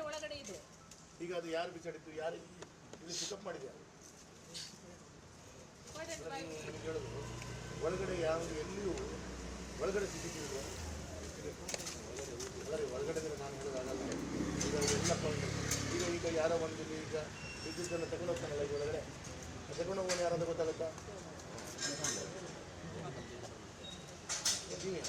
ಒಳಗಡೆ ಇದೆ. ಈಗ ಅದು ಯಾರು ಬಿಸಾಡಿದ್ದು, ಯಾರು ಇಲ್ಲಿ ಪಿಕಪ್ ಮಾಡಿದ್ಯಾರು ಹೇಳೋದು? ಒಳಗಡೆ ಯಾವುದು ಎಲ್ಲಿಯೂ ಒಳಗಡೆ ಸಿಕ್ಕಿದ್ದೀವಿ ಒಳಗಡೆ ನಾನು ಹೇಳೋದಾಗಲ್ಲ. ಈಗ ಎಲ್ಲ ಈಗ ಯಾರೋ ಒಂದು ಈಗ ವಿದ್ಯುತ್ತನ್ನು ತಗೊಂಡು ಹೋಗ್ತಾನಲ್ಲ, ಈಗ ಒಳಗಡೆ ತಗೊಂಡು ಹೋಗೋಣ ಯಾರಾದ್ರೂ ಗೊತ್ತಾಗುತ್ತಾ? ನೀವು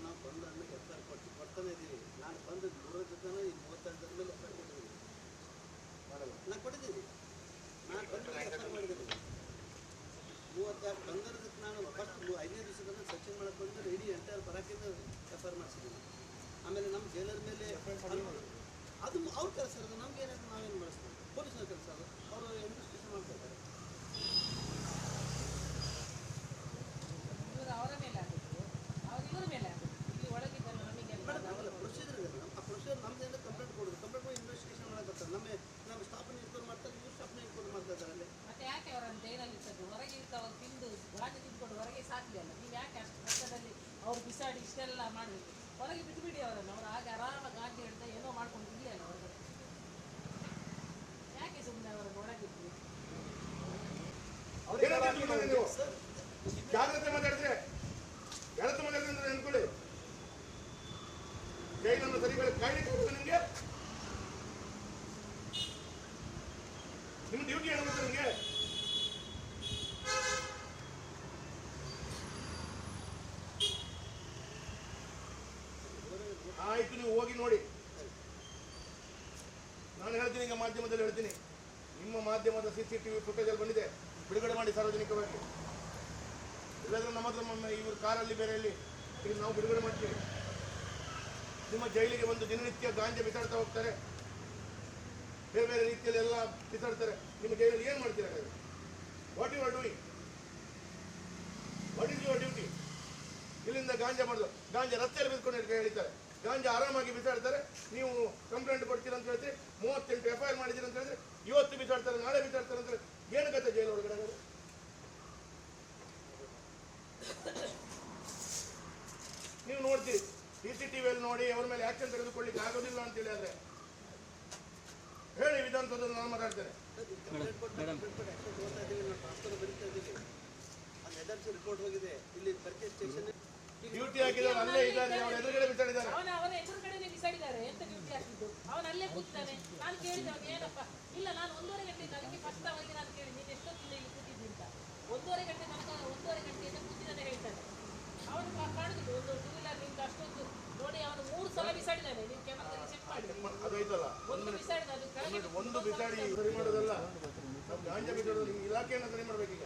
ನಾವು ಬಂದು ಅನ್ನಕ್ಕೆ ಎಫ್ಐಆರ್ ಕೊಡ್ತಾನೆ ಇದ್ದೀವಿ. ನಾನು ಬಂದು 3 ಜೊತೆ ಈಗ 32 ಮೇಲೆ ಎಫ್ಐಆರ್ ಕೊಟ್ಟಿದ್ದೀನಿ. ನಾನು ಕೊಟ್ಟಿದ್ದೀನಿ. ನಾನು ಬಂದು ಎಫ್ಐಆರ್ ಮಾಡಿದ್ದೀನಿ. 36 ಬಂದಿರೋದಕ್ಕೆ ನಾನು ಫಸ್ಟ್ 5ನೇ ದಿವಸದಲ್ಲಿ ಸಚಿನ್ ಮಾಡಕ್ಕೆ ಬಂದರೆ ಇಡೀ ಎಂಟೈರ್ ಬರೋಕ್ಕಿಂತ ಎಫ್ಐಆರ್ ಮಾಡಿಸಿದ್ದೀನಿ. ಆಮೇಲೆ ನಮ್ಮ ಜೈಲರ್ ಮೇಲೆ ಅದು ಅವ್ರ ಕೆಲಸ ಇರೋದು, ನಮ್ಗೆ ಏನಾದ್ರು ನಾವೇನು ಮಾಡಿಸ್ತೀವಿ? ಪೊಲೀಸ್ನವ್ರ ಕೆಲಸ ಅದು, ಅವರು ಇನ್ವೆಸ್ಟಿಗೇಷನ್ ಮಾಡ್ತಾ ಇದ್ದಾರೆ. ಅವರ ಮೇಲೆ ಆಗಿತ್ತು, ಇವ್ರ ಮೇಲೆ ಆಗಿತ್ತು. ಇಲ್ಲಿ ಒಳಗಿದ್ದ ನಮಗೆ ಪ್ರೊಸೀಜರ್ ಇದೆ ಮೇಡಮ್. ಆ ಪ್ರೊಸೀಜರ್ ನಮ್ದೇನೋ ಕಂಪ್ಲೇಂಟ್ ಕೊಡೋದು, ಕಂಪ್ಲೇಂಟ್ ಮಾಡಿ ಇನ್ವೆಸ್ಟಿಗೇಷನ್ ಮಾಡಕ್ಕೆ ನಮ್ಮ ಸ್ಟಾಫ್ನ ಇನ್ಕ್ವೈರಿ ಮಾಡ್ತಾರೆ, ಇವ್ರು ಸ್ಟಾಫ್ನ ಇನ್ಕ್ವೈರಿ ಮಾಡ್ತಾ ಇದ್ದಾರೆ ಅಲ್ಲಿ. ಮತ್ತೆ ಯಾಕೆ ಅವರನ್ನು ಜೈಲಲ್ಲಿ ಇರ್ತದ್ದು? ಹೊರಗೆ ಇರ್ತಾವ ತಿಂದು ಗಾಂಜಿ ತಿಂದ್ಕೊಂಡು ಹೊರಗೆ ಸಾಕಲಿಲ್ಲ. ನೀವು ಯಾಕೆ ಅಷ್ಟು ಕಷ್ಟದಲ್ಲಿ ಅವ್ರು ಬಿಸಾಡಿ ಇಷ್ಟೆಲ್ಲ ಮಾಡಬೇಕು? ಹೊರಗೆ ಬಿಟ್ಟುಬಿಡಿ ಅವರನ್ನು. ಅವ್ರು ಹಾಗೆ ಆರಾಮ ಗಾಂಜಿ ಹಿಡ್ದ ಏನೋ ಮಾಡ್ಕೊಂಡು ಇರಲಿಲ್ಲ ಹೊರಗಡೆ. ಯಾಕೆ ಸುಮ್ಮನೆ ಅವರನ್ನು ಒಳಗಿತ್ತು? ಜಾಗ್ರತೆ ಮಾತಾಡಿದ್ರೆ ಯಾರತ್ರ ಮಾತಾಡಿದ್ರೆ ಅಂತ ನೆನ್ಕೊಳ್ಳಿ. ಜೈಲನ್ನು ಸರಿಗಳು ಕಾಯ್ಲಿಕ್ಕೆ ನಿಮಗೆ ನಿಮ್ಮ ಡ್ಯೂಟಿ ಏನಾಗುತ್ತೆ ನಿಮಗೆ? ಆಯ್ತು, ನೀವು ಹೋಗಿ ನೋಡಿ. ನಾನು ಹೇಳ್ತೀನಿ, ಈಗ ಮಾಧ್ಯಮದಲ್ಲಿ ಹೇಳ್ತೀನಿ, ನಿಮ್ಮ ಮಾಧ್ಯಮದ CCTV ಫುಟೇಜಲ್ಲಿ ಬಂದಿದೆ, ಬಿಡುಗಡೆ ಮಾಡಿ ಸಾರ್ವಜನಿಕವಾಗಿ. ಇಲ್ಲಾಂದ್ರೆ ನಮ್ಮ ಹತ್ರ ಇವರು ಕಾರಲ್ಲಿ ಬೇರೆಯಲ್ಲಿ ಈಗ ನಾವು ಬಿಡುಗಡೆ ಮಾಡ್ತೀವಿ. ನಿಮ್ಮ ಜೈಲಿಗೆ ಒಂದು ದಿನನಿತ್ಯ ಗಾಂಜಾ ಬಿಸಾಡ್ತಾ ಹೋಗ್ತಾರೆ, ಬೇರೆ ಬೇರೆ ರೀತಿಯಲ್ಲಿ ಎಲ್ಲ ಬಿಸಾಡ್ತಾರೆ. ನಿಮ್ಮ ಜೈಲಲ್ಲಿ ಏನು ಮಾಡ್ತೀರಾ? What you are doing? What is your duty? ಇಲ್ಲಿಂದ ಗಾಂಜಾ ಮಾಡೋದು, ಗಾಂಜಾ ರಸ್ತೆಯಲ್ಲಿ ಬಿದ್ಕೊಂಡು ಹೇಳ್ತಾರೆ, ಗಾಂಜಾ ಆರಾಮಾಗಿ ಬಿಸಾಡ್ತಾರೆ. ನೀವು ಕಂಪ್ಲೇಂಟ್ ಕೊಡ್ತೀರ ಅಂತ ಹೇಳ್ತೀರಿ, 38 FIR ಮಾಡಿದ್ದೀರಿ ಅಂತ ಹೇಳಿದ್ರೆ, ಇವತ್ತು ಬಿಸಾಡ್ತಾರೆ, ನಾಳೆ ಬಿಸಾಡ್ತಾರೆ ಅಂತ ಹೇಳಿ ಏನು ಕತೆ ಜೈಲು ಒಳಗಡೆ? ನೀವು ನೋಡ್ತೀರಿ, CCTVಯಲ್ಲಿ ನೋಡಿ, ಅವ್ರ ಮೇಲೆ ಆಕ್ಷನ್ ತೆಗೆದುಕೊಳ್ಳಿಕ್ಕೆ ಆಗೋದಿಲ್ಲ ಅಂತೇಳಿ ಆದರೆ ಹೇಳಿ, ವಿಧಾನಸೌಧದಲ್ಲಿ ನಾನು ಮಾತಾಡ್ತೇನೆ. ರಿಪೋರ್ಟ್ ಹೋಗಿದೆ, ಇಲ್ಲಿ ಪರ್ಚೇಸ್ ಸ್ಟೇಷನ್ ಡ್ಯೂಟಿ ಹಾಕಿದವರು ಅಲ್ಲೇ ಇದ್ದಾರೆ, ಅವನ ಎದುರುಗಡೆ ಬಿಸಾಡಿದ್ದಾರೆ. ಅವನ ಎದುರುಗಡೆ ಬಿಸಾಡಿದ್ದಾರೆ. ಎಂತ ಡ್ಯೂಟಿ ಹಾಕಿದ್ದು? ಅವನ ಅಲ್ಲೇ ಕೂತಿದ್ದಾನೆ. ನಾನು ಕೇಳಿದೆ ಅವನು, ಏನಪ್ಪ? ಇಲ್ಲ, ನಾನು 1:30 ಗಂಟೆ ಅದಕ್ಕೆ ಫಸ್ಟ್ ಅವರಿಗೆ ನಾನು ಕೇಳಿ, ನೀನು ಎಷ್ಟೊತ್ತಿಂದ ಇಲ್ಲಿ ಕೂತಿದ್ದಿ ಅಂತ. 1:30 ಗಂಟೆ ತನಕ 1:30 ಗಂಟೆಯಿಂದ ಕೂತಿದ್ದಾನೆ ಹೇಳ್ತಾನೆ. ಅವನು ಕಾಣುದಿಲ್ಲ, ಒಂದು 2 ವೀಲರ್ ನಿಂತು ಅಷ್ಟೊಂದು ನೋಡಿ. ಅವನು 3 ಸಲ ಬಿಸಾಡಿದ್ದಾನೆ. ನೀವು ಕ್ಯಾಮರಾದಲ್ಲಿ ಚೆಕ್ ಮಾಡಿ. ಅದೈತಲ್ಲ, ಒಂದು ಬಿಸಾಡಿದ, ಅದು ಕೆಳಗೆ ಒಂದು ಬಿಸಾಡಿ ಸರಿ ಮಾಡೋದಲ್ಲ. ನಾವು ಗಾಂಜಾ ಬಿಸಾಡೋದು ಇಲಾಖೆಯನ್ನು ಸರಿ ಮಾಡ್ಬೇಕೀಗ.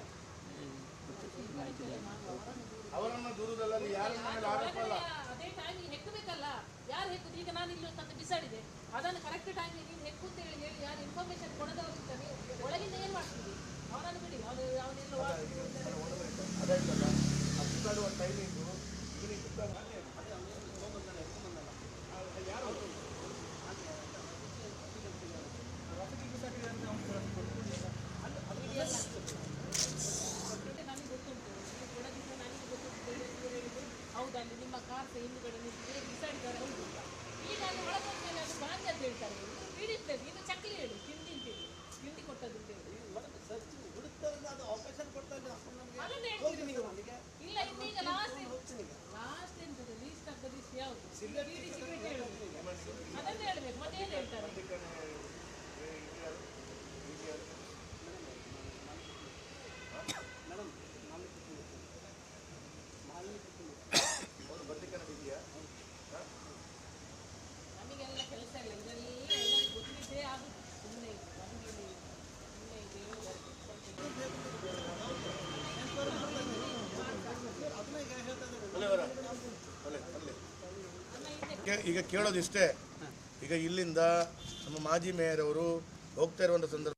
ಅವರನ್ನು ದೂರದಲ್ಲ, ಯಾರನ್ನ ಮೇಲೆ ಆರೋಪ ಅಲ್ಲ. ಅದೇ ಟೈಮಿಗೆ ಹೆಕ್ಕಬೇಕಲ್ಲ. ಯಾರು ಹೆಕ್ಕುದು? ಈಗ ನಾನು ಇಲ್ಲಿ ತಂದು ಬಿಸಾಡಿದೆ, ಅದನ್ನು ಕರೆಕ್ಟ್ ಟೈಮಿಗೆ ನೀನು ಹೆಕ್ಕು ಅಂತ ಹೇಳಿ ಯಾರು ಇನ್ಫಾರ್ಮೇಶನ್ ಕೊಡದವರಿರ್ತಾನೆ, ಒಳಗಿಂದ ಏನು ಮಾಡ್ತೀವಿ? ಅವನನ್ನು ಬಿಡಿ, ಅವನೆಲ್ಲ ಅದಾಯ್ತಲ್ಲ, ಆ ಬಿಸಾಡುವ ಟೈಮಿಂಗು ಯಾರು ನನಗೆ ಗೊತ್ತುಂಟು, ಒಳಗಿಂದ ನನಗೆ ಗೊತ್ತುಂಟು. ಹೌದು, ಅಲ್ಲಿ ನಿಮ್ಮ ಕಾರ್ ಹಿಂದುಗಡೆ ನಿಂತಿದೆ, ಬಿಸಾಡಿದ್ದಾರೆ. ಹೌದು, ಈಗ ಅಲ್ಲಿ ಒಳಗೊಂಡ ಮೇಲೆ ಅದು ಗಾಂಜಿ ಅಂತ ಹೇಳ್ತಾರೆ. ಹಿಡಿತೇವೆ, ಇದು ಚಕ್ಲಿ ಹೇಳಿ, ತಿಂಡಿ ಕೊಟ್ಟದ್ದು ಅಂತ ಹೇಳಿ ಆಪರೇಷನ್ ಕೊಡ್ತಾ ಇದ್ದಾರೆ. ಅದನ್ನೇ ಹೇಳ್ತೀವಿ ನೀವು. ಇಲ್ಲ, ಇನ್ನೀಗ ಲಾಸ್ಟ್ ಎಂತದ್ದು ಲೀಸ್ಟ್ ಆಫ್ ದ ಲಿಸ್ಟ್ ಯಾವುದು? ಬೀಡಿ ಸಿಗರೇಟ್ ಹೇಳುದು, ಅದನ್ನೇ ಹೇಳ್ಬೇಕು. ಮತ್ತೆ ಏನು ಹೇಳ್ತಾರೆ? ಮೇಡಮ್, ಅವರು ಬರ್ಲಿಕ್ಕೆ ಇದೆಯಾ? ನಮಗೆಲ್ಲ ಕೆಲಸ ಇಲ್ಲ, ಇದರಲ್ಲಿ ಎಲ್ಲರಿಗೂ ಗೊತ್ತಿದ್ದೇ ಆಗುದು. ಸುಮ್ಮನೆ ಈಗ ಕೇಳೋದಿಷ್ಟೇ. ಈಗ ಇಲ್ಲಿಂದ ನಮ್ಮ ಮಾಜಿ ಮೇಯರ್ ಅವರು ಹೋಗ್ತಾ ಇರುವಂಥ ಸಂದರ್ಭ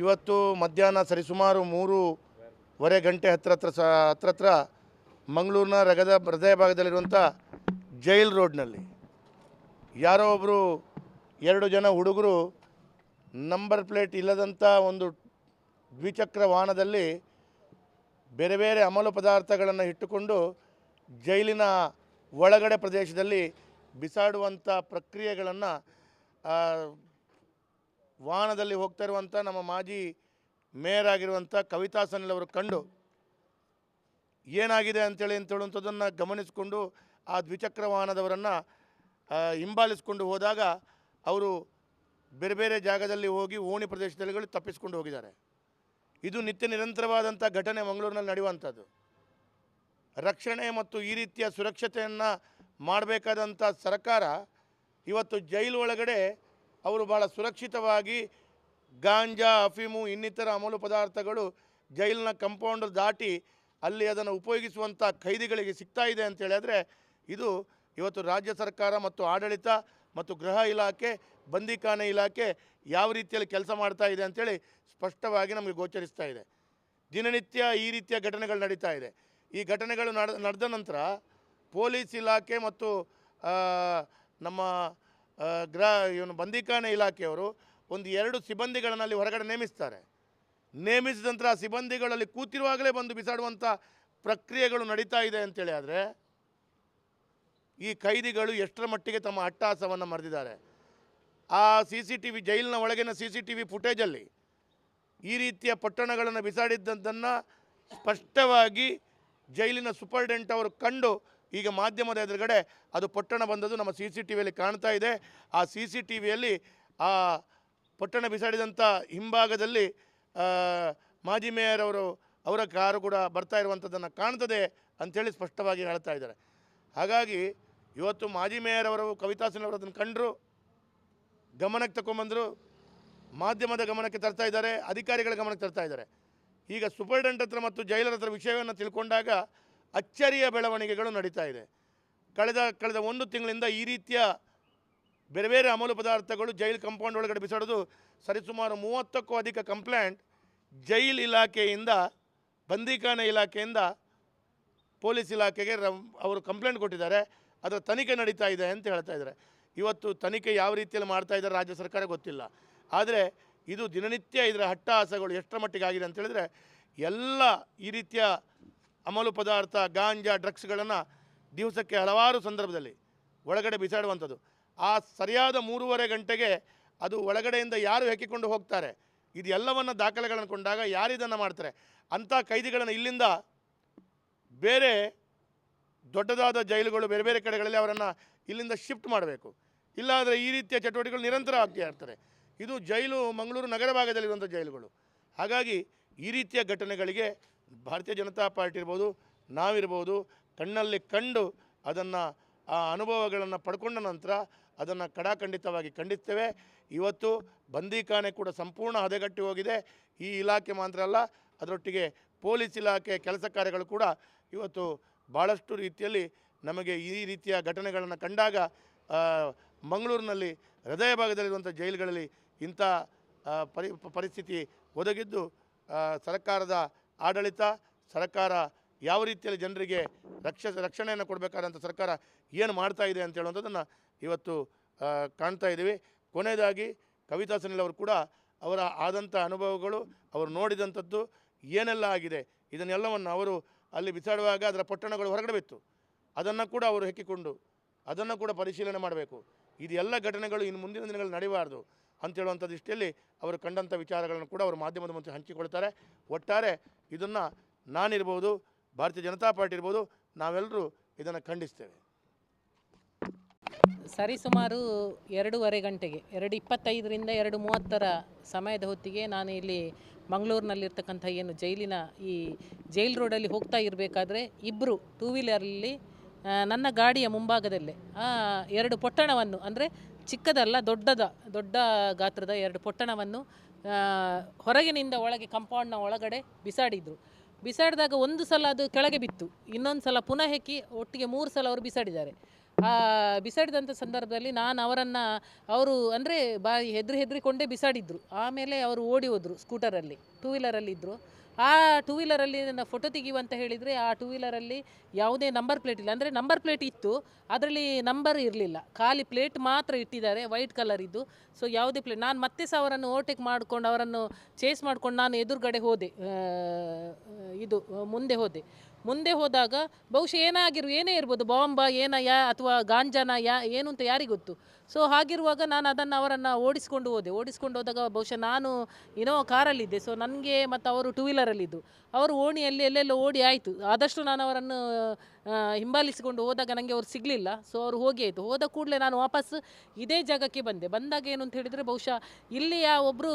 ಇವತ್ತು ಮಧ್ಯಾಹ್ನ ಸರಿಸುಮಾರು 3:15 ಗಂಟೆ ಹತ್ರ ಮಂಗಳೂರಿನ ಹೃದಯ ಭಾಗದಲ್ಲಿರುವಂಥ ಜೈಲ್ ರೋಡ್ನಲ್ಲಿ ಯಾರೋ ಒಬ್ಬರು 2 ಜನ ಹುಡುಗರು ನಂಬರ್ ಪ್ಲೇಟ್ ಇಲ್ಲದಂಥ ಒಂದು ದ್ವಿಚಕ್ರ ವಾಹನದಲ್ಲಿ ಬೇರೆ ಬೇರೆ ಅಮಲು ಪದಾರ್ಥಗಳನ್ನು ಇಟ್ಟುಕೊಂಡು ಜೈಲಿನ ಒಳಗಡೆ ಪ್ರದೇಶದಲ್ಲಿ ಬಿಸಾಡುವಂಥ ಪ್ರಕ್ರಿಯೆಗಳನ್ನು ವಾಹನದಲ್ಲಿ ಹೋಗ್ತಾ ಇರುವಂಥ ನಮ್ಮ ಮಾಜಿ ಮೇಯರ್ ಆಗಿರುವಂಥ ಕವಿತಾ ಸನಿಲ್ ಅವರು ಕಂಡು ಏನಾಗಿದೆ ಅಂತೇಳುವಂಥದ್ದನ್ನು ಗಮನಿಸಿಕೊಂಡು ಆ ದ್ವಿಚಕ್ರ ವಾಹನದವರನ್ನು ಹಿಂಬಾಲಿಸ್ಕೊಂಡು ಹೋದಾಗ ಅವರು ಬೇರೆ ಬೇರೆ ಜಾಗದಲ್ಲಿ ಹೋಗಿ ಓಣಿ ಪ್ರದೇಶದಲ್ಲಿ ತಪ್ಪಿಸ್ಕೊಂಡು ಹೋಗಿದ್ದಾರೆ. ಇದು ನಿತ್ಯ ನಿರಂತರವಾದಂಥ ಘಟನೆ ಮಂಗಳೂರಿನಲ್ಲಿ ನಡೆಯುವಂಥದ್ದು. ರಕ್ಷಣೆ ಮತ್ತು ಈ ರೀತಿಯ ಸುರಕ್ಷತೆಯನ್ನು ಮಾಡಬೇಕಾದಂಥ ಸರ್ಕಾರ ಇವತ್ತು ಜೈಲು ಒಳಗಡೆ ಅವರು ಭಾಳ ಸುರಕ್ಷಿತವಾಗಿ ಗಾಂಜಾ, ಅಫೀಮು, ಇನ್ನಿತರ ಅಮಲು ಪದಾರ್ಥಗಳು ಜೈಲಿನ ಕಂಪೌಂಡ್ ದಾಟಿ ಅಲ್ಲಿ ಅದನ್ನು ಉಪಯೋಗಿಸುವಂಥ ಖೈದಿಗಳಿಗೆ ಸಿಗ್ತಾ ಇದೆ ಅಂತ ಹೇಳಿದ್ರೆ ಇದು ಇವತ್ತು ರಾಜ್ಯ ಸರ್ಕಾರ ಮತ್ತು ಆಡಳಿತ ಮತ್ತು ಗೃಹ ಇಲಾಖೆ, ಬಂದಿಖಾನೆ ಇಲಾಖೆ ಯಾವ ರೀತಿಯಲ್ಲಿ ಕೆಲಸ ಮಾಡ್ತಾ ಇದೆ ಅಂತೇಳಿ ಸ್ಪಷ್ಟವಾಗಿ ನಮಗೆ ಗೋಚರಿಸ್ತಾ ಇದೆ. ದಿನನಿತ್ಯ ಈ ರೀತಿಯ ಘಟನೆಗಳು ನಡೀತಾ ಇದೆ. ಈ ಘಟನೆಗಳು ನಡೆದ ನಂತರ ಪೊಲೀಸ್ ಇಲಾಖೆ ಮತ್ತು ನಮ್ಮ ಬಂದಿಖಾನೆ ಇಲಾಖೆಯವರು ಒಂದು 2 ಸಿಬ್ಬಂದಿಗಳನ್ನು ಅಲ್ಲಿ ಹೊರಗಡೆ ನೇಮಿಸ್ತಾರೆ. ನೇಮಿಸಿದ ನಂತರ ಆ ಸಿಬ್ಬಂದಿಗಳಲ್ಲಿ ಕೂತಿರುವಾಗಲೇ ಬಂದು ಬಿಸಾಡುವಂಥ ಪ್ರಕ್ರಿಯೆಗಳು ನಡೀತಾ ಇದೆ ಅಂತೇಳಿ ಆದರೆ ಈ ಖೈದಿಗಳು ಎಷ್ಟರ ಮಟ್ಟಿಗೆ ತಮ್ಮ ಅಟ್ಟಹಾಸವನ್ನು ಮರೆದಿದ್ದಾರೆ. ಆ CCTV ಜೈಲಿನ ಒಳಗಿನ CCTV ಫುಟೇಜಲ್ಲಿ ಈ ರೀತಿಯ ಪೊಟ್ಟಣಗಳನ್ನು ಬಿಸಾಡಿದ್ದನ್ನು ಸ್ಪಷ್ಟವಾಗಿ ಜೈಲಿನ ಸೂಪರ್ಡೆಂಟ್ ಅವರು ಕಂಡು ಈಗ ಮಾಧ್ಯಮದ ಎದುರುಗಡೆ ಅದು ಪೊಟ್ಟಣ ಬಂದದ್ದು ನಮ್ಮ CCTVಯಲ್ಲಿ ಕಾಣ್ತಾ ಇದೆ. ಆ CCTVಯಲ್ಲಿ ಆ ಪೊಟ್ಟಣ ಬಿಸಾಡಿದಂಥ ಹಿಂಭಾಗದಲ್ಲಿ ಮಾಜಿ ಮೇಯರ್ ಅವರ ಕಾರು ಕೂಡ ಬರ್ತಾ ಇರುವಂಥದ್ದನ್ನು ಕಾಣ್ತದೆ ಅಂಥೇಳಿ ಸ್ಪಷ್ಟವಾಗಿ ಹೇಳ್ತಾ ಇದ್ದಾರೆ. ಹಾಗಾಗಿ ಇವತ್ತು ಮಾಜಿ ಮೇಯರ್ ಅವರು ಕವಿತಾ ಸನಿಲ್ ಅವರು ಅದನ್ನು ಕಂಡರು, ಗಮನಕ್ಕೆ ತಗೊಂಬಂದರು, ಮಾಧ್ಯಮದ ಗಮನಕ್ಕೆ ತರ್ತಾ ಇದ್ದಾರೆ, ಅಧಿಕಾರಿಗಳ ಗಮನಕ್ಕೆ ತರ್ತಾ ಇದ್ದಾರೆ. ಈಗ ಸೂಪರ್ಡೆಂಟ್ ಹತ್ರ ಮತ್ತು ಜೈಲರ ಹತ್ರ ವಿಷಯವನ್ನು ತಿಳ್ಕೊಂಡಾಗ ಅಚ್ಚರಿಯ ಬೆಳವಣಿಗೆಗಳು ನಡೀತಾ ಇದೆ. ಕಳೆದ 1 ತಿಂಗಳಿಂದ ಈ ರೀತಿಯ ಬೇರೆ ಬೇರೆ ಅಮಲು ಪದಾರ್ಥಗಳು ಜೈಲು ಕಾಂಪೌಂಡ್ ಒಳಗಡೆ ಬಿಸಾಡೋದು ಸರಿಸುಮಾರು 30ಕ್ಕೂ ಅಧಿಕ ಕಂಪ್ಲೇಂಟ್ ಜೈಲ್ ಇಲಾಖೆಯಿಂದ, ಬಂದಿಖಾನೆ ಇಲಾಖೆಯಿಂದ ಪೊಲೀಸ್ ಇಲಾಖೆಗೆ ಅವರು ಕಂಪ್ಲೇಂಟ್ ಕೊಟ್ಟಿದ್ದಾರೆ. ಅದರ ತನಿಖೆ ನಡೀತಾ ಇದೆ ಅಂತ ಹೇಳ್ತಾ ಇದ್ದಾರೆ. ಇವತ್ತು ತನಿಖೆ ಯಾವ ರೀತಿಯಲ್ಲಿ ಮಾಡ್ತಾ ಇದ್ದಾರೆ ರಾಜ್ಯ ಸರ್ಕಾರ ಗೊತ್ತಿಲ್ಲ. ಆದರೆ ಇದು ದಿನನಿತ್ಯ ಇದರ ಅಟ್ಟಹಾಸಗಳು ಎಷ್ಟರ ಮಟ್ಟಿಗೆ ಆಗಿದೆ ಅಂತ ಹೇಳಿದ್ರೆ ಎಲ್ಲ ಈ ರೀತಿಯ ಅಮಲು ಪದಾರ್ಥ, ಗಾಂಜಾ, ಡ್ರಗ್ಸ್ಗಳನ್ನು ದಿವಸಕ್ಕೆ ಹಲವಾರು ಸಂದರ್ಭದಲ್ಲಿ ಒಳಗಡೆ ಬಿಸಾಡುವಂಥದ್ದು. ಆ ಸರಿಯಾದ 3:15 ಗಂಟೆಗೆ ಅದು ಒಳಗಡೆಯಿಂದ ಯಾರು ಹೆಕ್ಕಿಕೊಂಡು ಹೋಗ್ತಾರೆ, ಇದು ಎಲ್ಲವನ್ನು ದಾಖಲೆಗಳನ್ನು ಕೊಂಡಾಗ ಯಾರು ಇದನ್ನು ಮಾಡ್ತಾರೆ ಅಂಥ ಖೈದಿಗಳನ್ನು ಇಲ್ಲಿಂದ ಬೇರೆ ದೊಡ್ಡದಾದ ಜೈಲುಗಳು ಬೇರೆ ಬೇರೆ ಕಡೆಗಳಲ್ಲಿ ಅವರನ್ನು ಇಲ್ಲಿಂದ ಶಿಫ್ಟ್ ಮಾಡಬೇಕು. ಇಲ್ಲಾಂದರೆ ಈ ರೀತಿಯ ಚಟುವಟಿಕೆಗಳು ನಿರಂತರ ಆಗ್ತಾ ಇರ್ತಾರೆ. ಇದು ಜೈಲು ಮಂಗಳೂರು ನಗರ ಭಾಗದಲ್ಲಿರುವಂಥ ಜೈಲುಗಳು. ಹಾಗಾಗಿ ಈ ರೀತಿಯ ಘಟನೆಗಳಿಗೆ ಭಾರತೀಯ ಜನತಾ ಪಾರ್ಟಿ ಇರ್ಬೋದು, ನಾವಿರ್ಬೋದು, ಕಣ್ಣಲ್ಲಿ ಕಂಡು ಅದನ್ನು ಆ ಅನುಭವಗಳನ್ನು ಪಡ್ಕೊಂಡ ನಂತರ ಅದನ್ನು ಕಡಾಖಂಡಿತವಾಗಿ ಖಂಡಿಸ್ತೇವೆ. ಇವತ್ತು ಬಂದಿಖಾನೆ ಕೂಡ ಸಂಪೂರ್ಣ ಹದಗೆಟ್ಟು ಹೋಗಿದೆ. ಈ ಇಲಾಖೆ ಮಾತ್ರ ಅಲ್ಲ, ಅದರೊಟ್ಟಿಗೆ ಪೊಲೀಸ್ ಇಲಾಖೆ ಕೆಲಸ ಕಾರ್ಯಗಳು ಕೂಡ ಇವತ್ತು ಭಾಳಷ್ಟು ರೀತಿಯಲ್ಲಿ ನಮಗೆ ಈ ರೀತಿಯ ಘಟನೆಗಳನ್ನು ಕಂಡಾಗ ಮಂಗಳೂರಿನಲ್ಲಿ ಹೃದಯ ಭಾಗದಲ್ಲಿರುವಂಥ ಜೈಲುಗಳಲ್ಲಿ ಇಂಥ ಪರಿಸ್ಥಿತಿ ಒದಗಿದ್ದು ಸರ್ಕಾರದ ಆಡಳಿತ, ಸರ್ಕಾರ ಯಾವ ರೀತಿಯಲ್ಲಿ ಜನರಿಗೆ ರಕ್ಷಣೆಯನ್ನು ಕೊಡಬೇಕಾದಂಥ ಸರ್ಕಾರ ಏನು ಮಾಡ್ತಾ ಇದೆ ಅಂತ ಹೇಳುವಂಥದ್ದನ್ನು ಇವತ್ತು ಕಾಣ್ತಾ ಇದ್ದೀವಿ. ಕೊನೆಯದಾಗಿ ಕವಿತಾ ಸನಿಲ್ ಅವರು ಕೂಡ ಅವರ ಆದಂಥ ಅನುಭವಗಳು, ಅವರು ನೋಡಿದಂಥದ್ದು ಏನೆಲ್ಲ ಆಗಿದೆ ಇದನ್ನೆಲ್ಲವನ್ನು ಅವರು ಅಲ್ಲಿ ಬಿಸಾಡುವಾಗ ಅದರ ಪೊಟ್ಟಣಗಳು ಹೊರಗಡೆ ಬಿತ್ತು, ಅದನ್ನು ಕೂಡ ಅವರು ಹೆಕ್ಕಿಕೊಂಡು ಅದನ್ನು ಕೂಡ ಪರಿಶೀಲನೆ ಮಾಡಬೇಕು. ಇದೆಲ್ಲ ಘಟನೆಗಳು ಇನ್ನು ಮುಂದಿನ ದಿನಗಳಲ್ಲಿ ನಡೆಯಬಾರ್ದು ಅಂತೇಳುವಂಥ ದೃಷ್ಟಿಯಲ್ಲಿ ಅವರು ಕಂಡಂಥ ವಿಚಾರಗಳನ್ನು ಕೂಡ ಅವರು ಮಾಧ್ಯಮದ ಮುಂದೆ ಹಂಚಿಕೊಳ್ತಾರೆ. ಒಟ್ಟಾರೆ ಇದನ್ನು ನಾನಿರ್ಬೋದು, ಭಾರತೀಯ ಜನತಾ ಪಾರ್ಟಿ ಇರ್ಬೋದು, ನಾವೆಲ್ಲರೂ ಇದನ್ನು ಖಂಡಿಸ್ತೇವೆ. ಸರಿಸುಮಾರು 2:15 ಗಂಟೆಗೆ 2:25ರಿಂದ 2:30 ಸಮಯದ ಹೊತ್ತಿಗೆ ನಾನು ಇಲ್ಲಿ ಮಂಗಳೂರಿನಲ್ಲಿರ್ತಕ್ಕಂಥ ಏನು ಜೈಲಿನ ಈ ಜೈಲ್ ರೋಡಲ್ಲಿ ಹೋಗ್ತಾ ಇರಬೇಕಾದ್ರೆ ಇಬ್ಬರು 2 ವೀಲರಲ್ಲಿ ನನ್ನ ಗಾಡಿಯ ಮುಂಭಾಗದಲ್ಲೇ 2 ಪೊಟ್ಟಣವನ್ನು, ಅಂದರೆ ಚಿಕ್ಕದಲ್ಲ ದೊಡ್ಡ ಗಾತ್ರದ 2 ಪೊಟ್ಟಣವನ್ನು ಹೊರಗಿನಿಂದ ಒಳಗೆ ಕಂಪೌಂಡ್ನ ಒಳಗಡೆ ಬಿಸಾಡಿದರು. ಬಿಸಾಡಿದಾಗ ಒಂದು ಸಲ ಅದು ಕೆಳಗೆ ಬಿತ್ತು, ಇನ್ನೊಂದು ಸಲ ಪುನಃ ಹೆಕ್ಕಿ ಒಟ್ಟಿಗೆ 3 ಸಲ ಅವರು ಬಿಸಾಡಿದ್ದಾರೆ. ಬಿಸಾಡಿದಂಥ ಸಂದರ್ಭದಲ್ಲಿ ನಾನು ಅವರು ಅಂದರೆ ಹೆದರಿಕೊಂಡೇ ಬಿಸಾಡಿದ್ರು. ಆಮೇಲೆ ಅವರು ಓಡಿ ಹೋದರು ಸ್ಕೂಟರಲ್ಲಿ, ಟೂ ವೀಲರಲ್ಲಿ ಇದ್ದರು. ಆ ಟೂ ವೀಲರಲ್ಲಿ ನನ್ನ ಫೋಟೋ ತೆಗೆಯುವಂತ ಹೇಳಿದರೆ ಆ ಟೂ ವೀಲರಲ್ಲಿ ಯಾವುದೇ ನಂಬರ್ ಪ್ಲೇಟ್ ಇಲ್ಲ. ಅಂದರೆ ನಂಬರ್ ಪ್ಲೇಟ್ ಇತ್ತು, ಅದರಲ್ಲಿ ನಂಬರ್ ಇರಲಿಲ್ಲ, ಖಾಲಿ ಪ್ಲೇಟ್ ಮಾತ್ರ ಇಟ್ಟಿದ್ದಾರೆ, ವೈಟ್ ಕಲರ್ ಇದ್ದು. ಸೊ ಯಾವುದೇ ಪ್ಲೇಟ್, ನಾನು ಮತ್ತೆ ಸಹ ಅವರನ್ನು ಓವರ್ಟೇಕ್ ಮಾಡ್ಕೊಂಡು ಅವರನ್ನು ಚೇಸ್ ಮಾಡ್ಕೊಂಡು ನಾನು ಎದುರುಗಡೆ ಹೋದೆ, ಮುಂದೆ ಹೋದಾಗ ಬಹುಶಃ ಏನೇ ಇರ್ಬೋದು, ಬಾಂಬಾ ಅಥವಾ ಗಾಂಜಾನ ಏನು ಅಂತ ಯಾರಿಗೆ ಗೊತ್ತು. ಸೊ ಹಾಗಿರುವಾಗ ನಾನು ಅವರನ್ನು ಓಡಿಸ್ಕೊಂಡು ಹೋದಾಗ ಬಹುಶಃ ನಾನು ಇನೋವಾ ಕಾರಲ್ಲಿದ್ದೆ. ಸೊ ನನಗೆ ಮತ್ತು ಅವರು ಟೂ ವೀಲರಲ್ಲಿದ್ದು, ಅವರು ಓಣಿಯಲ್ಲಿ ಎಲ್ಲೆಲ್ಲೋ ಓಡಿ ಆಯಿತು. ಆದಷ್ಟು ನಾನು ಅವರನ್ನು ಹಿಂಬಾಲಿಸಿಕೊಂಡು ಹೋದಾಗ ನನಗೆ ಅವ್ರು ಸಿಗಲಿಲ್ಲ. ಸೊ ಅವರು ಹೋದ ಕೂಡಲೇ ನಾನು ವಾಪಸ್ ಇದೇ ಜಾಗಕ್ಕೆ ಬಂದಾಗ ಏನು ಅಂತ ಹೇಳಿದರೆ, ಬಹುಶಃ ಇಲ್ಲಿಯ ಒಬ್ಬರು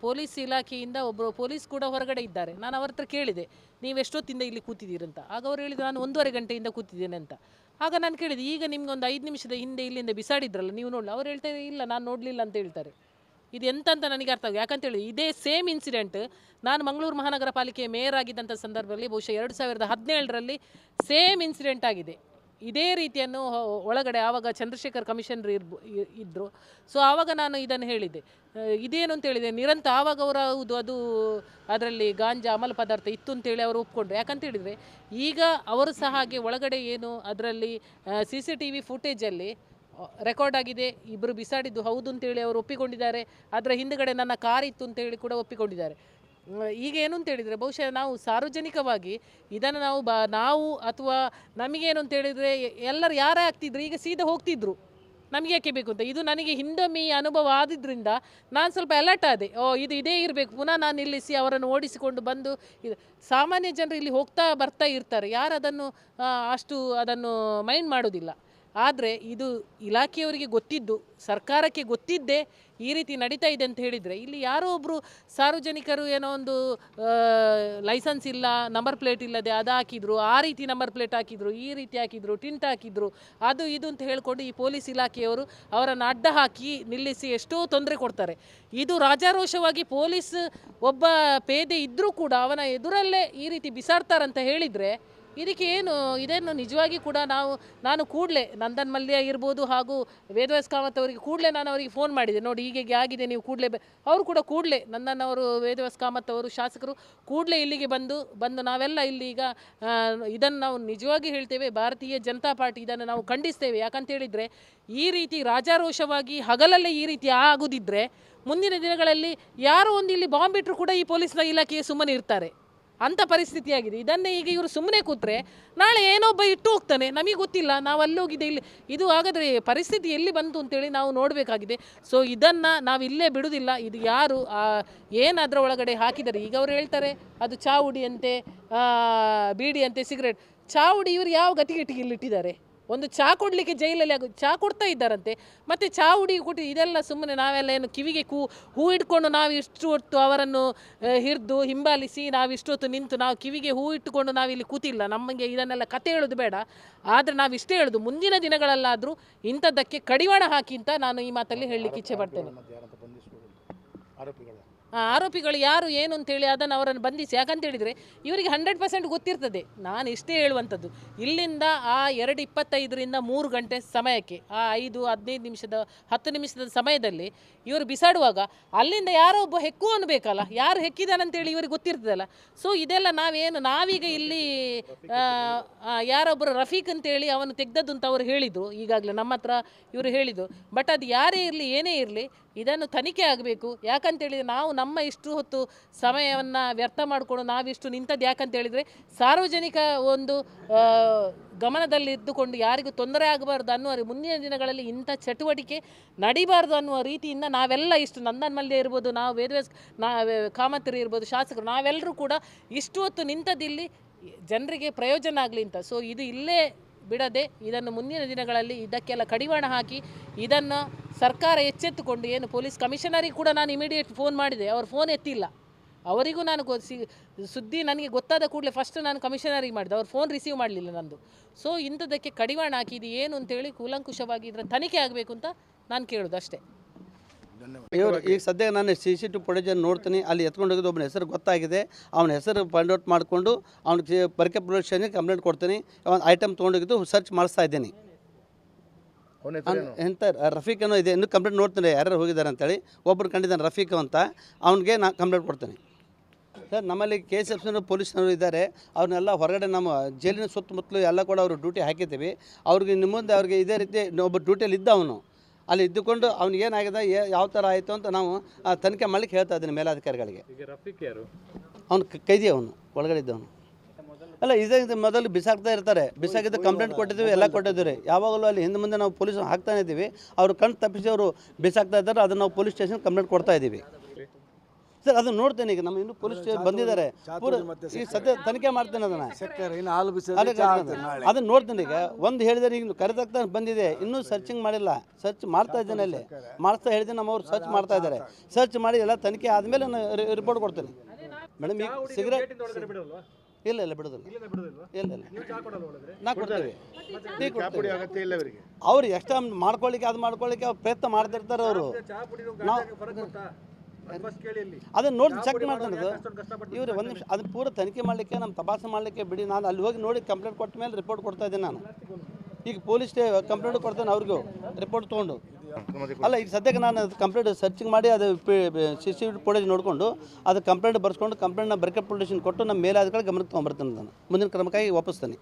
ಪೊಲೀಸ್ ಇಲಾಖೆಯಿಂದ ಒಬ್ಬರು ಪೊಲೀಸ್ ಕೂಡ ಹೊರಗಡೆ ಇದ್ದಾರೆ. ನಾನು ಅವ್ರ ಹತ್ರ ಕೇಳಿದೆ, ನೀವು ಎಷ್ಟೊತ್ತಿಂದ ಇಲ್ಲಿ ಕೂತಿದ್ದೀರಂತ. ಆಗ ಅವರು ಹೇಳಿದ್ರು, ನಾನು 1.5 ಗಂಟೆಯಿಂದ ಕೂತಿದ್ದೇನೆ ಅಂತ. ಆಗ ನಾನು ಕೇಳಿದೆ, ಈಗ ನಿಮ್ಗೆ ಒಂದು 5 ನಿಮಿಷದ ಹಿಂದೆ ಇಲ್ಲಿಂದ ಬಿಸಾಡಿದ್ರಲ್ಲ, ನೀವು ನೋಡಲಿ. ಅವ್ರು ಹೇಳ್ತಾರೆ, ಇಲ್ಲ ನಾನು ನೋಡಲಿಲ್ಲ ಅಂತ ಹೇಳ್ತಾರೆ. ಇದು ಎಂತ ಅಂತ ನನಗೆ ಅರ್ಥ ಆಗಿದೆ. ಯಾಕಂತೇಳಿ ಇದೇ ಸೇಮ್ ಇನ್ಸಿಡೆಂಟ್ ನಾನು ಮಂಗಳೂರು ಮಹಾನಗರ ಪಾಲಿಕೆಯ ಮೇಯರ್ ಆಗಿದ್ದಂಥ ಸಂದರ್ಭದಲ್ಲಿ ಬಹುಶಃ 2017ರಲ್ಲಿ ಸೇಮ್ ಇನ್ಸಿಡೆಂಟ್ ಆಗಿದೆ. ಇದೇ ರೀತಿಯನ್ನು ಒಳಗಡೆ ಆವಾಗ ಚಂದ್ರಶೇಖರ್ ಕಮಿಷನರ್ ಇದ್ದರು. ಸೊ ಆವಾಗ ನಾನು ಇದನ್ನು ಹೇಳಿದೆ, ಇದೇನು ಅಂತ ಹೇಳಿದೆ ನಿರಂತರ. ಆವಾಗ ಅವರು ಹೌದು ಅದು ಅದರಲ್ಲಿ ಗಾಂಜಾ ಅಮಲ ಪದಾರ್ಥ ಇತ್ತು ಅಂತೇಳಿ ಅವರು ಒಪ್ಕೊಂಡ್ರು. ಯಾಕಂತ ಹೇಳಿದರೆ ಈಗ ಅವರು ಸಹ ಹಾಗೆ ಒಳಗಡೆ ಏನು ಅದರಲ್ಲಿ CCTV ಫುಟೇಜಲ್ಲಿ ರೆಕಾರ್ಡ್ ಆಗಿದೆ, ಇಬ್ಬರು ಬಿಸಾಡಿದ್ದು ಹೌದು ಅಂತೇಳಿ ಅವರು ಒಪ್ಪಿಕೊಂಡಿದ್ದಾರೆ. ಅದರ ಹಿಂದುಗಡೆ ನನ್ನ ಕಾರ್ ಇತ್ತು ಅಂತೇಳಿ ಕೂಡ ಒಪ್ಪಿಕೊಂಡಿದ್ದಾರೆ. ಈಗ ಏನು ಅಂತ ಹೇಳಿದರೆ, ಬಹುಶಃ ನಾವು ಸಾರ್ವಜನಿಕವಾಗಿ ಇದನ್ನು ನಾವು ಅಥವಾ ನಮಗೇನು ಅಂತ ಹೇಳಿದರೆ, ಎಲ್ಲರೂ ಯಾರೇ ಆಗ್ತಿದ್ರು ಈಗ ಸೀದಾ ಹೋಗ್ತಿದ್ರು, ನಮಗೆ ಯಾಕೆ ಬೇಕು ಅಂತ. ಇದು ನನಗೆ ಹಿಂದೊಮ್ಮೆ ಅನುಭವ ಆದಿದ್ದರಿಂದ ನಾನು ಸ್ವಲ್ಪ ಅಲರ್ಟ್ ಆದೆ. ಇದೇ ಇರಬೇಕು, ಪುನಃ ನಾನು ನಿಲ್ಲಿಸಿ ಅವರನ್ನು ಓಡಿಸಿಕೊಂಡು ಬಂದು ಸಾಮಾನ್ಯ ಜನರು ಇಲ್ಲಿ ಹೋಗ್ತಾ ಬರ್ತಾ ಇರ್ತಾರೆ, ಯಾರು ಅದನ್ನು ಮೈಂಡ್ ಮಾಡೋದಿಲ್ಲ. ಆದರೆ ಇದು ಇಲಾಖೆಯವರಿಗೆ ಗೊತ್ತಿದ್ದು, ಸರ್ಕಾರಕ್ಕೆ ಗೊತ್ತಿದ್ದೇ ಈ ರೀತಿ ನಡೀತಾ ಇದೆ ಅಂತ ಹೇಳಿದರೆ, ಇಲ್ಲಿ ಯಾರೋ ಒಬ್ಬರು ಸಾರ್ವಜನಿಕರು ಏನೋ ಒಂದು ಲೈಸೆನ್ಸ್ ಇಲ್ಲ, ನಂಬರ್ ಪ್ಲೇಟ್ ಇಲ್ಲದೆ ಅದು ಹಾಕಿದ್ರು, ಆ ರೀತಿ ನಂಬರ್ ಪ್ಲೇಟ್ ಹಾಕಿದ್ರು, ಈ ರೀತಿ ಹಾಕಿದ್ರು, ಟಿಂಟ್ ಹಾಕಿದ್ರು, ಅದು ಇದು ಅಂತ ಹೇಳಿಕೊಂಡು ಈ ಪೊಲೀಸ್ ಇಲಾಖೆಯವರು ಅವರನ್ನು ಅಡ್ಡ ಹಾಕಿ ನಿಲ್ಲಿಸಿ ಎಷ್ಟೋ ತೊಂದರೆ ಕೊಡ್ತಾರೆ. ಇದು ರಾಜಾರೋಷವಾಗಿ ಪೊಲೀಸ್ ಒಬ್ಬ ಪೇದೆ ಇದ್ದರೂ ಕೂಡ ಅವನ ಎದುರಲ್ಲೇ ಈ ರೀತಿ ಬಿಸಾಡ್ತಾರಂತ ಹೇಳಿದರೆ, ಇದನ್ನು ನಿಜವಾಗಿ ಕೂಡ ನಾನು ಕೂಡಲೇ ನಂದನ್ ಮಲ್ಯ ಇರ್ಬೋದು ಹಾಗೂ ವೇದವ್ಯಾಸ್ ಕಾಮತ್ ಅವರಿಗೆ ಕೂಡಲೇ ನಾನು ಅವರಿಗೆ ಫೋನ್ ಮಾಡಿದೆ, ನೋಡಿ ಹೀಗೆ ಆಗಿದೆ, ನೀವು ಕೂಡಲೇ ಅವರು ಕೂಡ ಕೂಡಲೇ ನಂದನ್ ಅವರು, ವೇದವ್ಯಾಸ್ ಕಾಮತ್ ಅವರು, ಶಾಸಕರು ಕೂಡಲೇ ಇಲ್ಲಿಗೆ ಬಂದು ನಾವೆಲ್ಲ ಇಲ್ಲಿ ಈಗ ಇದನ್ನು ನಾವು ನಿಜವಾಗಿ ಹೇಳ್ತೇವೆ, ಭಾರತೀಯ ಜನತಾ ಪಾರ್ಟಿ ಇದನ್ನು ನಾವು ಖಂಡಿಸ್ತೇವೆ. ಯಾಕಂತ ಹೇಳಿದರೆ ಈ ರೀತಿ ರಾಜಾರೋಷವಾಗಿ ಹಗಲಲ್ಲೇ ಈ ರೀತಿ ಆಗುದಿದ್ರೆ ಮುಂದಿನ ದಿನಗಳಲ್ಲಿ ಯಾರೋ ಒಂದು ಇಲ್ಲಿ ಬಾಂಬ್ ಇಟ್ಟರು ಕೂಡ ಈ ಪೊಲೀಸ್ನ ಇಲಾಖೆಗೆ ಸುಮ್ಮನೆ ಇರ್ತಾರೆ, ಅಂಥ ಪರಿಸ್ಥಿತಿಯಾಗಿದೆ. ಇದನ್ನೇ ಈಗ ಇವರು ಸುಮ್ಮನೆ ಕೂತ್ರೆ ನಾಳೆ ಏನೊಬ್ಬ ಇಟ್ಟು ಹೋಗ್ತಾನೆ, ನಮಗೆ ಗೊತ್ತಿಲ್ಲ, ನಾವು ಅಲ್ಲೋಗಿದೆ ಇಲ್ಲಿ. ಇದು ಹಾಗಾದರೆ ಪರಿಸ್ಥಿತಿ ಎಲ್ಲಿ ಬಂತು ಅಂತೇಳಿ ನಾವು ನೋಡಬೇಕಾಗಿದೆ. ಸೊ ಇದನ್ನು ನಾವು ಇಲ್ಲೇ ಬಿಡುವುದಿಲ್ಲ. ಇದು ಯಾರು ಏನಾದರೂ ಒಳಗಡೆ ಹಾಕಿದ್ದಾರೆ, ಈಗ ಅವರು ಹೇಳ್ತಾರೆ ಅದು ಚಾವುಡಿ ಅಂತೆ, ಬೀಡಿ ಅಂತೆ, ಸಿಗರೇಟ್. ಚಾವುಡಿ ಇವರು ಯಾವ ಗತಿಗೆಟ್ಟಿಗೆ ಇಲ್ಲಿಟ್ಟಿದ್ದಾರೆ? ಒಂದು ಚಾ ಕೊಡಲಿಕ್ಕೆ ಜೈಲಲ್ಲಿ ಚಾ ಕೊಡ್ತಾ ಇದ್ದಾರಂತೆ, ಮತ್ತು ಚಾ ಹುಡುಗಿ ಕೊಟ್ಟು ಇದೆಲ್ಲ ಸುಮ್ಮನೆ ನಾವೆಲ್ಲ ಏನು ಕಿವಿಗೆ ಹೂ ಇಟ್ಕೊಂಡು ನಾವು ಇಷ್ಟು ಹೊತ್ತು ಅವರನ್ನು ಹಿಡಿದು ಹಿಂಬಾಲಿಸಿ ನಾವು ಇಷ್ಟೊತ್ತು ನಿಂತು ನಾವು ಕಿವಿಗೆ ಹೂ ಇಟ್ಟುಕೊಂಡು ನಾವಿಲ್ಲಿ ಕೂತಿಲ್ಲ. ನಮಗೆ ಇದನ್ನೆಲ್ಲ ಕತೆ ಹೇಳೋದು ಬೇಡ. ಆದರೆ ನಾವು ಇಷ್ಟೇ ಹೇಳೋದು, ಮುಂದಿನ ದಿನಗಳಲ್ಲಾದರೂ ಇಂಥದ್ದಕ್ಕೆ ಕಡಿವಾಣ ಹಾಕಿ ಅಂತ ನಾನು ಈ ಮಾತಲ್ಲಿ ಹೇಳಲಿಕ್ಕೆ ಇಚ್ಛೆ ಪಡ್ತೇನೆ. ಆರೋಪಿಗಳು ಯಾರು ಏನು ಅಂತೇಳಿ ಅದನ್ನು ಅವರನ್ನು ಬಂಧಿಸಿ. ಯಾಕಂತ ಹೇಳಿದರೆ ಇವರಿಗೆ 100% ಗೊತ್ತಿರ್ತದೆ. ನಾನು ಇಷ್ಟೇ ಹೇಳುವಂಥದ್ದು, ಇಲ್ಲಿಂದ ಆ 2:25ರಿಂದ 3 ಗಂಟೆ ಸಮಯಕ್ಕೆ, ಆ 5-15 ನಿಮಿಷದ 10 ನಿಮಿಷದ ಸಮಯದಲ್ಲಿ ಇವರು ಬಿಸಾಡುವಾಗ ಅಲ್ಲಿಂದ ಯಾರೋ ಒಬ್ಬ ಹೆಕ್ಕುವನು ಬೇಕಲ್ಲ, ಯಾರು ಹೆಕ್ಕಿದಾನಂತೇಳಿ ಇವರಿಗೆ ಗೊತ್ತಿರ್ತದಲ್ಲ. ಸೊ ಇದೆಲ್ಲ ನಾವೀಗ ಇಲ್ಲಿ ಯಾರೊಬ್ಬರು ರಫೀಕ್ ಅಂತೇಳಿ ಅವನು ತೆಗ್ದದ್ದು ಅಂತ ಅವರು ಹೇಳಿದರು, ಈಗಾಗಲೇ ನಮ್ಮ ಹತ್ರ ಇವರು ಹೇಳಿದರು. ಬಟ್ ಅದು ಯಾರೇ ಇರಲಿ ಏನೇ ಇರಲಿ ಇದನ್ನು ತನಿಖೆ ಆಗಬೇಕು. ಯಾಕಂತೇಳಿದರೆ ನಾವು ನಮ್ಮ ಇಷ್ಟು ಹೊತ್ತು ಸಮಯವನ್ನು ವ್ಯರ್ಥ ಮಾಡಿಕೊಂಡು ನಾವಿಷ್ಟು ನಿಂತದ್ದು ಯಾಕಂತ ಹೇಳಿದರೆ ಸಾರ್ವಜನಿಕ ಒಂದು ಗಮನದಲ್ಲಿದ್ದುಕೊಂಡು ಯಾರಿಗೂ ತೊಂದರೆ ಆಗಬಾರ್ದು ಅನ್ನುವ, ಮುಂದಿನ ದಿನಗಳಲ್ಲಿ ಇಂಥ ಚಟುವಟಿಕೆ ನಡಿಬಾರ್ದು ಅನ್ನುವ ರೀತಿಯಿಂದ ನಾವೆಲ್ಲ ಇಷ್ಟು ನಂದನ್ ಮಲ್ಯ ಇರ್ಬೋದು, ನಾವು ವೇದವ್ಯಾಸ್ ಕಾಮತ್ರಿ ಇರ್ಬೋದು, ಶಾಸಕರು, ನಾವೆಲ್ಲರೂ ಕೂಡ ಇಷ್ಟು ಹೊತ್ತು ನಿಂತದ್ದಿಲ್ಲಿ ಜನರಿಗೆ ಪ್ರಯೋಜನ ಆಗಲಿ ಅಂತ. ಸೊ ಇದು ಇಲ್ಲೇ ಬಿಡದೆ ಇದನ್ನು ಮುಂದಿನ ದಿನಗಳಲ್ಲಿ ಇದಕ್ಕೆಲ್ಲ ಕಡಿವಾಣ ಹಾಕಿ ಇದನ್ನು ಸರ್ಕಾರ ಎಚ್ಚೆತ್ತುಕೊಂಡು, ಏನು ಪೊಲೀಸ್ ಕಮಿಷನರಿಗೆ ಕೂಡ ನಾನು ಇಮಿಡಿಯೇಟ್ ಫೋನ್ ಮಾಡಿದೆ, ಅವರು ಫೋನ್ ಎತ್ತಿಲ್ಲ. ಅವರಿಗೂ ನಾನು ಸುದ್ದಿ ನನಗೆ ಗೊತ್ತಾದ ಕೂಡಲೇ ಫಸ್ಟ್ ನಾನು ಕಮಿಷನರಿಗೆ ಮಾಡಿದೆ, ಅವ್ರು ಫೋನ್ ರಿಸೀವ್ ಮಾಡಲಿಲ್ಲ ನಂದು. ಸೊ ಇಂಥದ್ದಕ್ಕೆ ಕಡಿವಾಣ ಹಾಕಿ ಇದು ಏನು ಅಂತೇಳಿ ಕೂಲಂಕುಷವಾಗಿ ಇದರ ತನಿಖೆ ಆಗಬೇಕು ಅಂತ ನಾನು ಕೇಳೋದು ಅಷ್ಟೇ. ಇವರು ಈಗ ಸದ್ಯ ನಾನು CCTV ಫುಟೇಜನ್ನು ನೋಡ್ತೀನಿ, ಅಲ್ಲಿ ಎತ್ಕೊಂಡು ಹೋಗಿದ್ದು ಒಬ್ಬನ ಹೆಸರು ಗೊತ್ತಾಗಿದೆ. ಅವನ ಹೆಸರು ಫೈಂಡ್ ಔಟ್ ಮಾಡಿಕೊಂಡು ಅವ್ನಿಗೆ ಬರ್ಕೆ ಪೊಲೀಸ್ ಸ್ಟೇಷನ್ಗೆ ಕಂಪ್ಲೇಂಟ್ ಕೊಡ್ತೀನಿ. ಒಂದು ಐಟಮ್ ತೊಗೊಂಡೋಗಿದ್ದು ಸರ್ಚ್ ಮಾಡಿಸ್ತಾ ಇದ್ದೀನಿ. ಅವನ ಹೆಸರೇನು? ಎಂಥ ರಫೀಕ್ ಅನ್ನೋ ಇದೆ, ಇನ್ನೂ ಕಂಪ್ಲೇಂಟ್ ನೋಡ್ತೀನಿ ಯಾರು ಹೋಗಿದ್ದಾರೆ ಅಂತೇಳಿ. ಒಬ್ಬರು ಕಂಡಿದ್ದಾನೆ ರಫೀಕ್ ಅಂತ, ಅವನಿಗೆ ನಾನು ಕಂಪ್ಲೇಂಟ್ ಕೊಡ್ತೇನೆ ಸರ್. ನಮ್ಮಲ್ಲಿ KSF ಪೊಲೀಸ್ನವರು ಇದ್ದಾರೆ, ಅವ್ರನ್ನೆಲ್ಲ ಹೊರಗಡೆ ನಮ್ಮ ಜೈಲಿನ ಸುತ್ತಮುತ್ತಲು ಎಲ್ಲ ಕೂಡ ಅವರು ಡ್ಯೂಟಿ ಹಾಕಿದ್ದೀವಿ. ಅವ್ರಿಗೆ ನಿಮ್ಮ ಮುಂದೆ ಅವ್ರಿಗೆ ಇದೇ ರೀತಿ ಒಬ್ಬ ಡ್ಯೂಟಿಯಲ್ಲಿ ಇದ್ದ ಅವನು ಅಲ್ಲಿ ಇದ್ದುಕೊಂಡು ಅವ್ನಿಗೆ ಏನಾಗಿದೆ ಯಾವ ಥರ ಆಯಿತು ಅಂತ ನಾವು ತನಿಖೆ ಮಾಡ್ಲಿಕ್ಕೆ ಹೇಳ್ತಾ ಇದ್ದೀನಿ ಮೇಲಾಧಿಕಾರಿಗಳಿಗೆ. ಈಗ ರಫೀಕ್ ಯಾರು? ಅವನು ಕೈದಿ, ಅವನು ಒಳಗಡೆ ಇದ್ದವನು ಅಲ್ಲ. ಇದೇ ಮೊದಲು ಬಿಸಾಕ್ತಾ ಇರ್ತಾರೆ, ಬಿಸಾಕಿದ್ದು ಕಂಪ್ಲೇಂಟ್ ಕೊಟ್ಟಿದ್ದೀವಿ, ಎಲ್ಲ ಕೊಟ್ಟಿದ್ದೀವಿ. ಯಾವಾಗಲೂ ಅಲ್ಲಿ ಹಿಂದೆ ಮುಂದೆ ನಾವು ಪೊಲೀಸ್ ಹಾಕ್ತಾನೆ ಇದ್ದೀವಿ. ಅವರು ಕಣ್ಣು ತಪ್ಪಿಸಿ ಅವರು ಬಿಸಾಕ್ತಾ ಇದ್ದಾರೆ, ಅದನ್ನು ನಾವು ಪೊಲೀಸ್ ಸ್ಟೇಷನ್ ಕಂಪ್ಲೇಂಟ್ ಕೊಡ್ತಾ ಇದ್ದೀವಿ ಸರ್. ಅದನ್ನು ನೋಡ್ತೇನೆ ಈಗ ನಮ್ಮ ಇನ್ನೂ ಪೊಲೀಸ್ ಸ್ಟೇಷನ್ ಬಂದಿದ್ದಾರೆ, ಪೂರ ಈಗ ಸದ್ಯ ತನಿಖೆ ಮಾಡ್ತೇನೆ ಅದನ್ನು. ಅದನ್ನು ನೋಡ್ತೇನೆ ಈಗ. ಒಂದು ಹೇಳಿದರೆ ಈಗ ಕರೆದಾಗ್ತಾ ಬಂದಿದೆ, ಇನ್ನೂ ಸರ್ಚಿಂಗ್ ಮಾಡಿಲ್ಲ, ಸರ್ಚ್ ಮಾಡ್ತಾ ಇದ್ದೇನೆ. ಅಲ್ಲಿ ಮಾಡಿಸ್ತಾ ಹೇಳಿದ್ದೀನಿ, ನಮ್ಮವ್ರು ಸರ್ಚ್ ಮಾಡ್ತಾ ಇದ್ದಾರೆ. ಸರ್ಚ್ ಮಾಡಿ ಎಲ್ಲ ತನಿಖೆ ಆದಮೇಲೆ ನಾನು ರಿಪೋರ್ಟ್ ಕೊಡ್ತೇನೆ ಮೇಡಮ್. ಈಗ ಸಿಗರೇಟ್ ಇಲ್ಲ ಇಲ್ಲ ಬಿಡೋದಿಲ್ಲ, ಇಲ್ಲ ಇಲ್ಲ ನಾ ಕೊಡ್ತೀವಿ, ಟೀ ಕೊಡ್ತೀವಿ. ಅಗತ್ಯ ಇಲ್ಲ ಅವರಿಗೆ. ಅವ್ರು ಎಕ್ಸ್ಟ್ರಾ ಮಾಡ್ಕೊಳ್ಳಿಕ್ಕೆ ಅದು ಮಾಡ್ಕೊಳ್ಳಿಕ್ಕೆ ಅವ್ರು ಪ್ರಯತ್ನ ಮಾಡ್ತಿರ್ತಾರೆ ಅವರು. ನಾವು ಅದನ್ನು ನೋಡಿ ಚೆಕ್ ಮಾಡ್ತಾನೆ. ಇವ್ರು ಒಂದು ನಿಮಿಷ ಅದು ಪೂರ ತನಿಖೆ ಮಾಡಲಿಕ್ಕೆ, ನಮ್ಮ ತಪಾಸಣೆ ಮಾಡಲಿಕ್ಕೆ ಬಿಡಿ. ನಾನು ಅಲ್ಲಿ ಹೋಗಿ ನೋಡಿ ಕಂಪ್ಲೇಂಟ್ ಕೊಟ್ಟ ಮೇಲೆ ರಿಪೋರ್ಟ್ ಕೊಡ್ತಾ ಇದ್ದೀನಿ ನಾನು. ಈಗ ಪೊಲೀಸ್ ಕಂಪ್ಲೇಂಟ್ ಕೊಡ್ತೇನೆ ಅವ್ರಿಗೂ ರಿಪೋರ್ಟ್ ತೊಗೊಂಡು. ಅಲ್ಲ ಈಗ ಸದ್ಯಕ್ಕೆ ನಾನು ಕಂಪ್ಲೇಂಟ್ ಸರ್ಚಿಂಗ್ ಮಾಡಿ ಅದು CCTV ಫುಟೇಜ್ ನೋಡಿಕೊಂಡು ಅದು ಕಂಪ್ಲೇಂಟ್ ಬರ್ಸ್ಕೊಂಡು ಕಂಪ್ಲೇಂಟ್ನ ಬ್ರೇಕಪ್ ಪೊಲಿಟಿಷನ್ ಕೊಟ್ಟು ನಮ್ಮ ಮೇಲಾಧಿಕಾರಿ ಗಮನಕ್ಕೆ ತೊಗೊಂಬರ್ತೀನಿ. ನಾನು ಮುಂದಿನ ಕ್ರಮಕ್ಕಾಗಿ ವಾಪಸ್ತೇನೆ.